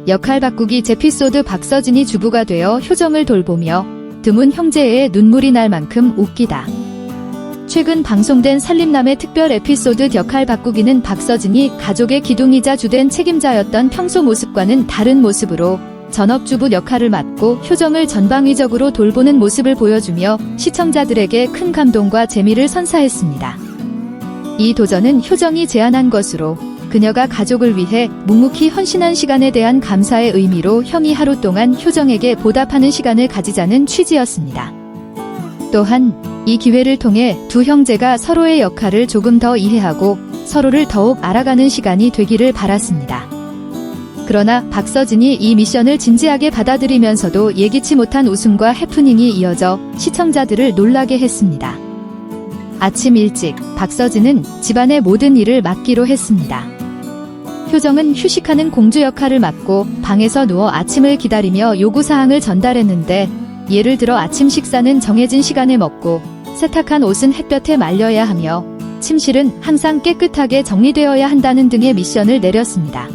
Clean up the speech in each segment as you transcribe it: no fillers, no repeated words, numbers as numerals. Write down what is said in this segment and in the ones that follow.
역할 바꾸기 에피소드. 박서진이 주부가 되어 효정을 돌보며 드문 형제의 눈물이 날 만큼 웃기다. 최근 방송된 살림남의 특별 에피소드 역할 바꾸기는 박서진이 가족의 기둥이자 주된 책임자였던 평소 모습과는 다른 모습으로 전업주부 역할을 맡고 효정을 전방위적으로 돌보는 모습을 보여주며 시청자들에게 큰 감동과 재미를 선사했습니다. 이 도전은 효정이 제안한 것으로 그녀가 가족을 위해 묵묵히 헌신한 시간에 대한 감사의 의미로 형이 하루 동안 효정에게 보답하는 시간을 가지자는 취지였습니다. 또한 이 기회를 통해 두 형제가 서로의 역할을 조금 더 이해하고 서로를 더욱 알아가는 시간이 되기를 바랐습니다. 그러나 박서진이 이 미션을 진지하게 받아들이면서도 예기치 못한 웃음과 해프닝이 이어져 시청자들을 놀라게 했습니다. 아침 일찍 박서진은 집안의 모든 일을 맡기로 했습니다. 효정은 휴식하는 공주 역할을 맡고 방에서 누워 아침을 기다리며 요구사항을 전달했는데, 예를 들어 아침 식사는 정해진 시간에 먹고 세탁한 옷은 햇볕에 말려야 하며 침실은 항상 깨끗하게 정리되어야 한다는 등의 미션을 내렸습니다.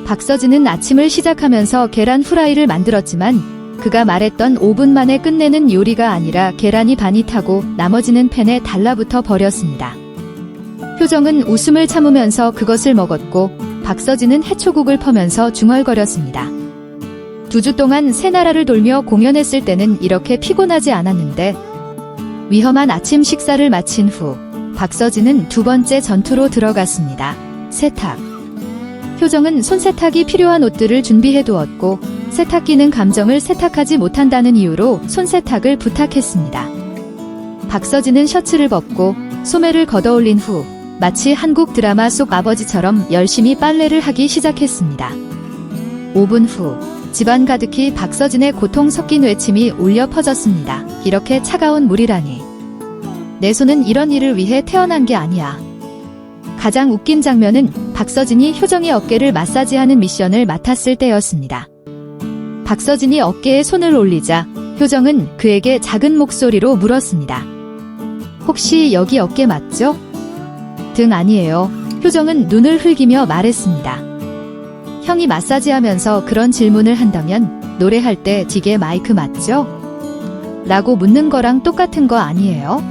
박서진은 아침을 시작하면서 계란 후라이를 만들었지만 그가 말했던 5분 만에 끝내는 요리가 아니라 계란이 반이 타고 나머지는 팬에 달라붙어 버렸습니다. 효정은 웃음을 참으면서 그것을 먹었고 박서진은 해초국을 퍼면서 중얼거렸습니다. 2주 동안 새 나라를 돌며 공연했을 때는 이렇게 피곤하지 않았는데, 위험한 아침 식사를 마친 후 박서진은 두 번째 전투로 들어갔습니다. 세탁. 효정은 손세탁이 필요한 옷들을 준비해 두었고 세탁기는 감정을 세탁하지 못한다는 이유로 손세탁을 부탁했습니다. 박서진은 셔츠를 벗고 소매를 걷어올린 후 마치 한국 드라마 속 아버지처럼 열심히 빨래를 하기 시작했습니다. 5분 후 집안 가득히 박서진의 고통 섞인 외침이 울려 퍼졌습니다. 이렇게 차가운 물이라니. 내 손은 이런 일을 위해 태어난 게 아니야. 가장 웃긴 장면은 박서진이 효정의 어깨를 마사지하는 미션을 맡았을 때였습니다. 박서진이 어깨에 손을 올리자 효정은 그에게 작은 목소리로 물었습니다. 혹시 여기 어깨 맞죠? 등 아니에요. 효정은 눈을 흘기며 말했습니다. 형이 마사지하면서 그런 질문을 한다면 노래할 때 뒷에 마이크 맞죠? 라고 묻는 거랑 똑같은 거 아니에요?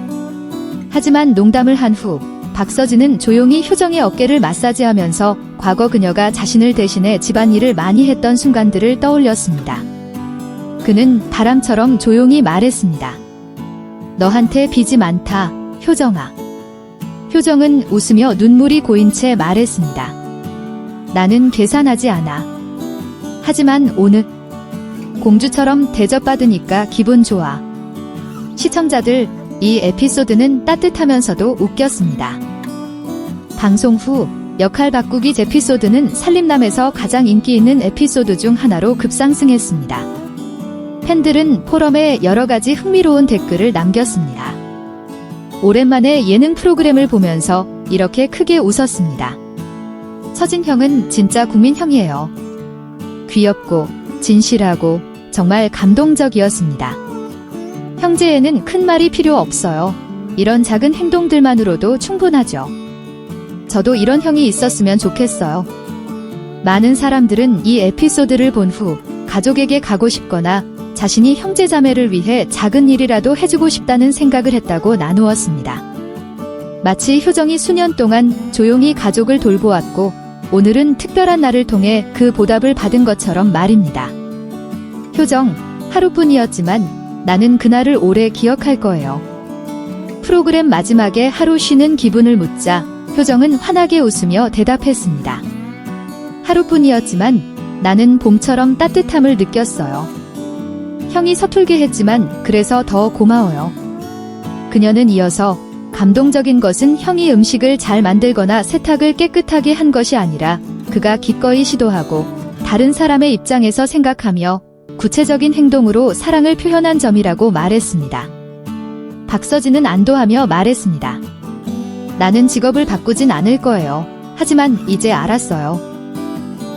하지만 농담을 한 후 박서진은 조용히 효정의 어깨를 마사지하면서 과거 그녀가 자신을 대신해 집안일을 많이 했던 순간들을 떠올렸습니다. 그는 바람처럼 조용히 말했습니다. 너한테 빚이 많다, 효정아. 효정은 웃으며 눈물이 고인 채 말했습니다. 나는 계산하지 않아. 하지만 오늘 공주처럼 대접받으니까 기분 좋아. 시청자들, 이 에피소드는 따뜻하면서도 웃겼습니다. 방송 후 역할 바꾸기 에피소드는 살림남에서 가장 인기 있는 에피소드 중 하나로 급상승했습니다. 팬들은 포럼에 여러 가지 흥미로운 댓글을 남겼습니다. 오랜만에 예능 프로그램을 보면서 이렇게 크게 웃었습니다. 서진 형은 진짜 국민 형이에요. 귀엽고 진실하고 정말 감동적이었습니다. 형제에는 큰 말이 필요 없어요. 이런 작은 행동들만으로도 충분하죠. 저도 이런 형이 있었으면 좋겠어요. 많은 사람들은 이 에피소드를 본 후 가족에게 가고 싶거나 자신이 형제자매를 위해 작은 일이라도 해주고 싶다는 생각을 했다고 나누었습니다. 마치 효정이 수년 동안 조용히 가족을 돌보았고 오늘은 특별한 날을 통해 그 보답을 받은 것처럼 말입니다. 효정, 하루뿐이었지만 나는 그날을 오래 기억할 거예요. 프로그램 마지막에 하루 쉬는 기분을 묻자 효정은 환하게 웃으며 대답했습니다. 하루뿐이었지만 나는 봄처럼 따뜻함을 느꼈어요. 형이 서툴게 했지만 그래서 더 고마워요. 그녀는 이어서 감동적인 것은 형이 음식을 잘 만들거나 세탁을 깨끗하게 한 것이 아니라 그가 기꺼이 시도하고 다른 사람의 입장에서 생각하며 구체적인 행동으로 사랑을 표현한 점이라고 말했습니다. 박서진은 안도하며 말했습니다. 나는 직업을 바꾸진 않을 거예요. 하지만 이제 알았어요.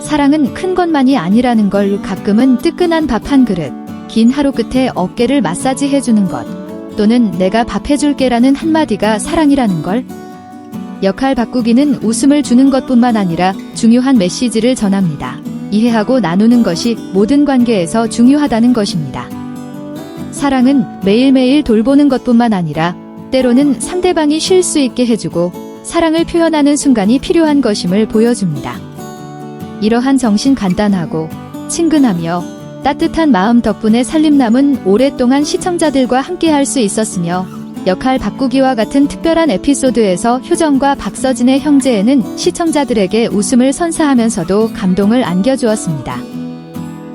사랑은 큰 것만이 아니라는 걸. 가끔은 뜨끈한 밥 한 그릇, 긴 하루 끝에 어깨를 마사지해주는 것, 또는 내가 밥 해줄게라는 한마디가 사랑이라는 걸. 역할 바꾸기는 웃음을 주는 것뿐만 아니라 중요한 메시지를 전합니다. 이해하고 나누는 것이 모든 관계에서 중요하다는 것입니다. 사랑은 매일매일 돌보는 것뿐만 아니라 때로는 상대방이 쉴 수 있게 해주고 사랑을 표현하는 순간이 필요한 것임을 보여줍니다. 이러한 정신 간단하고 친근하며 따뜻한 마음 덕분에 살림남은 오랫동안 시청자들과 함께할 수 있었으며 역할 바꾸기와 같은 특별한 에피소드에서 효정과 박서진의 형제애는 시청자들에게 웃음을 선사하면서도 감동을 안겨주었습니다.